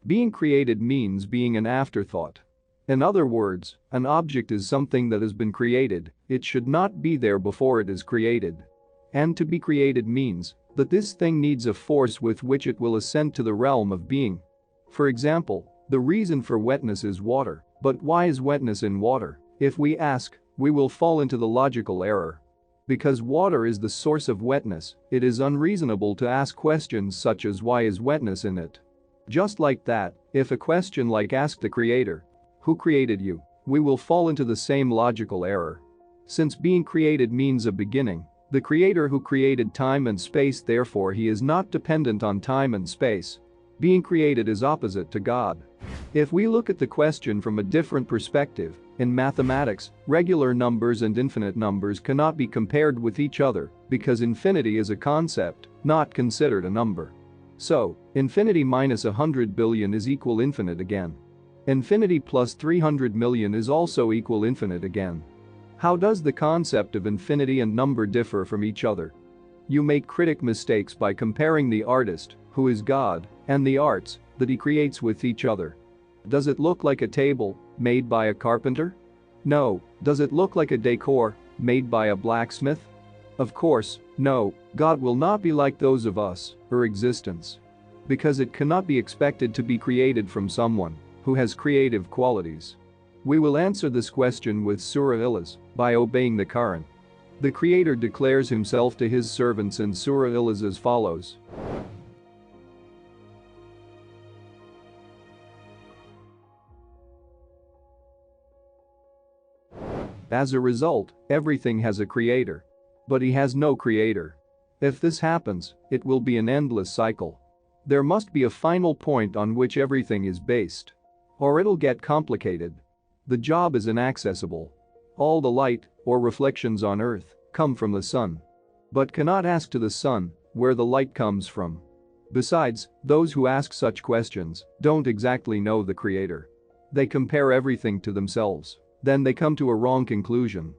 Being created means being an afterthought. In other words, an object is something that has been created, it should not be there before it is created. And to be created means that this thing needs a force with which it will ascend to the realm of being. For example, the reason for wetness is water, but why is wetness in water? If we ask, we will fall into the logical error. Because water is the source of wetness, it is unreasonable to ask questions such as why is wetness in it? Just like that, if a question like ask the creator, who created you? We will fall into the same logical error. Since being created means a beginning, the creator who created time and space, therefore he is not dependent on time and space. Being created is opposite to God. If we look at the question from a different perspective, in mathematics, regular numbers and infinite numbers cannot be compared with each other because infinity is a concept, not considered a number. So, infinity minus 100 billion is equal infinite again. Infinity plus 300 million is also equal infinite again. How does the concept of infinity and number differ from each other? You make critic mistakes by comparing the artist, who is God, and the arts that he creates with each other. Does it look like a table made by a carpenter? No. Does it look like a decor made by a blacksmith? Of course, no. God will not be like those of us, or existence. Because it cannot be expected to be created from someone who has creative qualities. We will answer this question with Surah Ilyas by obeying the Quran. The Creator declares himself to his servants in Surah Ilyas as follows. As a result, everything has a creator. But he has no creator. If this happens, it will be an endless cycle. There must be a final point on which everything is based. Or it'll get complicated. The job is inaccessible. All the light, or reflections on earth, come from the sun. But cannot ask to the sun where the light comes from. Besides, those who ask such questions don't exactly know the creator. They compare everything to themselves. Then they come to a wrong conclusion.